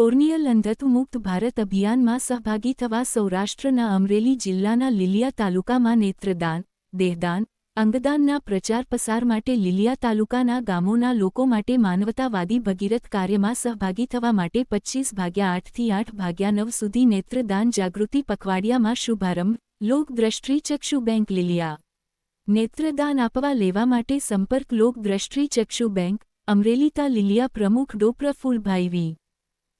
Corneal અંધત્વ મુક્ત ભારત અભિયાનમાં સહભાગી થવા સૌરાષ્ટ્રના અમરેલી જિલ્લાના લીલિયા તાલુકામાં નેત્રદાન, દેહદાન, અંગદાનના પ્રચાર પ્રસાર માટે લીલિયા તાલુકાના ગામોના લોકો માટે માનવતાવાદી ભગીરથ કાર્યમાં સહભાગી થવા માટે 25/8 થી 8/9 સુધી નેત્રદાન જાગૃતિ પખવાડિયામાં શુભારંભ. લોકદ્રષ્ટિ ચક્ષુ બેંક લીલિયા. નેત્રદાન આપવા લેવા માટે સંપર્ક લોકદ્રષ્ટિ ચક્ષુ બેંક, અમરેલી તા લીલિયા પ્રમુખ ડો પ્રફુલભાઈ વી.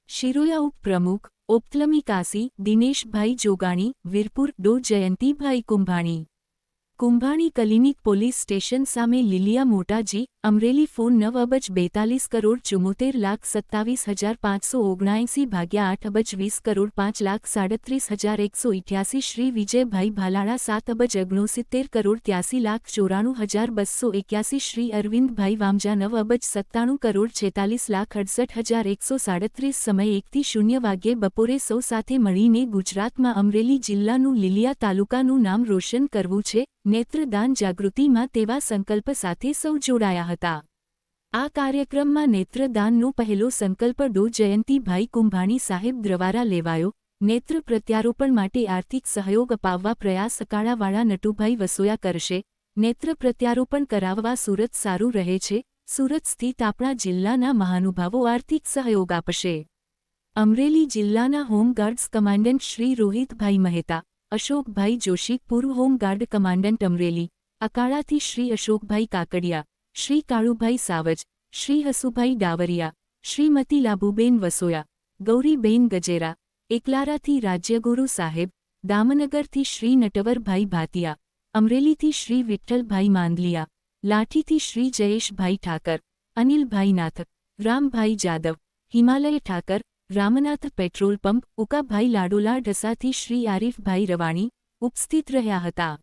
શિરોયા ઉપપ્રમુખ, ઓપ્થલ્મિકાસી દિનેશભાઈ જોગાણી, વીરપુર ડો Jayantibhai Kumbhani. Kumbhani clinic police station સામે લીલિયા મોટાજી, અમરેલી ફોન 942,74,579/8,20,5,37,188 શ્રી વિજયભાઈ ભાલાળા 7,69,83,84,281 શ્રી અરવિંદભાઈ વામજા 9,97,46,68,137 સમય 1 થી 0 વાગ્યે બપોરે સૌ સાથે મળીને ગુજરાતમાં અમરેલી જિલ્લાનું લીલિયા તાલુકાનું નામ રોશન કરવું છે. નેત્રદાન જાગૃતિમાં તેવા સંકલ્પ સાથે સૌ જોડાયા હતા. આ કાર્યક્રમમાં નેત્રદાનનો પહેલો સંકલ્પ ડો જયંતીભાઈ કુંભાણી સાહેબ દ્વારા લેવાયો. નેત્ર પ્રત્યારોપણ માટે આર્થિક સહયોગ અપાવવા પ્રયાસ અકાળાવાળા નટુભાઈ વસોયા કરશે. નેત્ર પ્રત્યારોપણ કરાવવા સુરત સારું રહે છે. સુરત સ્થિત આપણા જિલ્લાના મહાનુભાવો આર્થિક સહયોગ આપશે. અમરેલી જિલ્લાના હોમગાર્ડ્સ કમાન્ડન્ટ શ્રી રોહિતભાઈ મહેતા, અશોકભાઈ જોશી, પૂર્વ હોમગાર્ડ કમાન્ડન્ટ અમરેલી, અકાળાથી શ્રી અશોકભાઈ કાકડિયા, શ્રી કાળુભાઈ સાવજ, શ્રી હસુભાઈ ડાવરિયા, શ્રીમતી લાભુબેન વસોયા, ગૌરીબેન ગજેરા, એકલારાથી રાજ્યગુરુ સાહેબ, દામનગરથી શ્રી નટવરભાઈ ભાતિયા, અમરેલીથી શ્રી વિઠ્ઠલભાઈ માંદલિયા, લાઠીથી શ્રી જયેશભાઈ ઠાકર, અનિલભાઈ નાથક, રામભાઈ જાદવ, હિમાલય ઠાકર, રામનાથ પેટ્રોલ પંપ, ઉકાભાઈ લાડોલા ઢસાથી શ્રી આરીફભાઈ રવાણી ઉપસ્થિત રહ્યા હતા.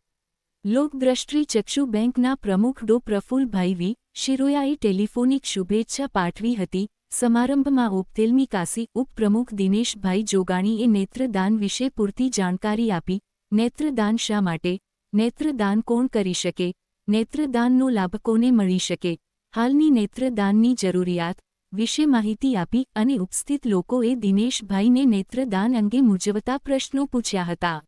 લોકદ્રષ્ટિ ચક્ષુ બેંકના પ્રમુખ ડો પ્રફુલભાઈ વી. શિરોયાએ ટેલિફોનિક શુભેચ્છા પાઠવી હતી. સમારંભમાં ઓપ્થેલ્મિકાસી ઉપપ્રમુખ દિનેશભાઈ જોગાણીએ નેત્રદાન વિશે પૂરતી જાણકારી આપી. નેત્રદાન શા માટે, નેત્રદાન કોણ કરી શકે, નેત્રદાનનો લાભ કોને મળી શકે, હાલની નેત્રદાનની જરૂરિયાત વિશે માહિતી આપી અને ઉપસ્થિત લોકોએ દિનેશભાઈને નેત્રદાન અંગે મૂંઝવતા પ્રશ્નો પૂછ્યા હતા.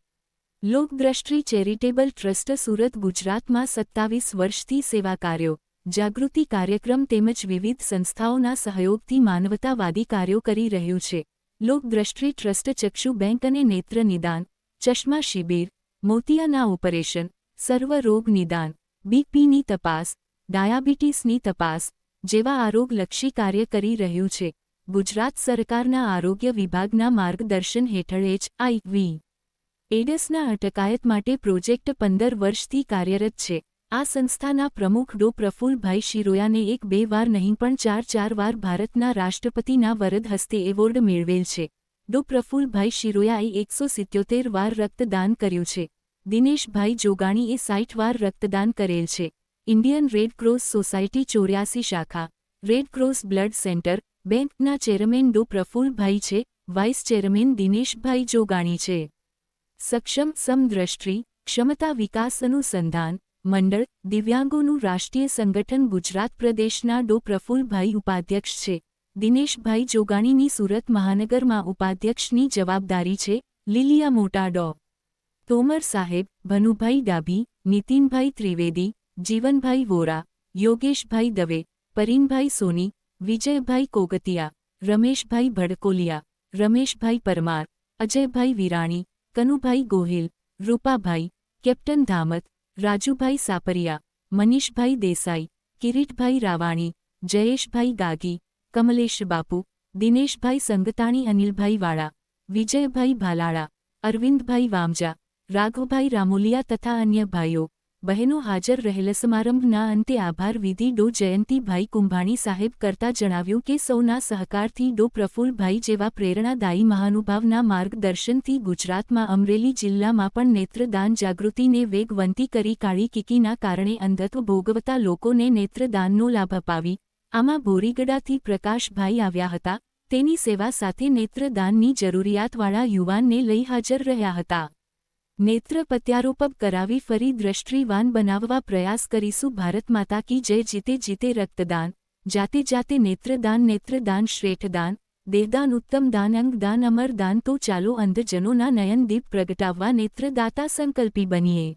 લોકદ્રષ્ટિ ચેરિટેબલ ટ્રસ્ટ સુરત ગુજરાતમાં 27 વર્ષથી સેવા કાર્યો, જાગૃતિ કાર્યક્રમ તેમજ વિવિધ સંસ્થાઓના સહયોગથી માનવતાવાદી કાર્યો કરી રહ્યું છે. લોકદ્રષ્ટિ ટ્રસ્ટ ચક્ષુ બેંક અને નેત્ર નિદાન, ચશ્મા શિબિર, મોતિયાના ઓપરેશન, સર્વરોગ નિદાન, બીપીની તપાસ, ડાયાબિટીસની તપાસ જેવા આરોગ્યલક્ષી કાર્ય કરી રહ્યું છે. ગુજરાત સરકારના આરોગ્ય વિભાગના માર્ગદર્શન હેઠળ HIV એડ્સના અટકાયત માટે પ્રોજેક્ટ 15 વર્ષથી કાર્યરત છે. આ સંસ્થાના પ્રમુખ ડો પ્રફુલભાઈ શિરોયાને 1-2 વાર નહીં પણ 4 વાર ભારતના રાષ્ટ્રપતિના વરદ હસ્તે એવોર્ડ મેળવેલ છે. ડો પ્રફુલભાઈ શિરોયાએ 177 વાર રક્તદાન કર્યું છે. દિનેશભાઈ જોગાણીએ 60 વાર રક્તદાન કરેલ છે. ઇન્ડિયન રેડ ક્રોસ સોસાયટી 84 શાખા, રેડ ક્રોસ બ્લડ સેન્ટર, બેંકના ચેરમેન ડો પ્રફુલભાઈ છે. વાઇસ ચેરમેન દિનેશભાઈ જોગાણી છે. સક્ષમ સમદ્રષ્ટિ ક્ષમતા વિકાસ અનુસંધાન મંડળ દિવ્યાંગોનું રાષ્ટ્રીય સંગઠન ગુજરાત પ્રદેશના ડો પ્રફુલભાઈ ઉપાધ્યક્ષ છે. દિનેશભાઈ જોગાણીની સુરત મહાનગરમાં ઉપાધ્યક્ષની જવાબદારી છે. લીલિયા મોટા ડો તોમર સાહેબ, ભનુભાઈ ડાભી, નીતિનભાઈ ત્રિવેદી, જીવનભાઈ વોરા, યોગેશભાઈ દવે, પરીનભાઈ સોની, વિજયભાઈ કોગતિયા, રમેશભાઈ ભડકોલિયા, રમેશભાઈ પરમાર, અજયભાઈ વિરાણી, કનુભાઈ ગોહિલ, રૂપાભાઈ, કેપ્ટન ધામત, રાજુભાઈ સાપરિયા, મનીષભાઈ દેસાઈ, કિરીટભાઈ રાવાણી, જયેશભાઈ ગાગી, કમલેશ બાપુ, દિનેશભાઈ સંગતાણી, અનિલભાઈ વાળા, વિજયભાઈ ભાલાળા, અરવિંદભાઈ વામજા, રાઘવભાઈ રામોલિયા તથા અન્ય ભાઈઓ બહેનો હાજર રહેલ. સમારંભના અંતે આભાર વિધિ ડો જયંતીભાઈ કુંભાણી સાહેબ કરતા જણાવ્યું કે સૌના સહકારથી ડો પ્રફુલભાઈ જેવા પ્રેરણાદાયી મહાનુભાવના માર્ગદર્શનથી ગુજરાતમાં અમરેલી જિલ્લામાં પણ નેત્રદાન જાગૃતિને વેગવંતી કરી કાળી કીકીના કારણે અંધત્વ ભોગવતા લોકોને નેત્રદાનનો લાભ અપાવી. આમાં બોરીગડાથી પ્રકાશભાઈ આવ્યા હતા. તેની સેવા સાથે નેત્રદાનની જરૂરિયાતવાળા યુવાનને લઈ હાજર રહ્યા હતા. નેત્ર પ્રત્યારોપણ કરાવી ફરી દ્રષ્ટિવાન બનાવવા પ્રયાસ કરીશું. ભારત માતા કી જય. જીતે જીતે રક્તદાન, જાતે જાતે નેત્રદાન, નેત્રદાન શ્રેષ્ઠ દાન. દેહદાન ઉત્તમ દાન અંગદાન અમર દાન તો ચાલો અંધજનોના નયનદીપ પ્રગટાવવા નેત્રદાતા સંકલ્પી બનીએ।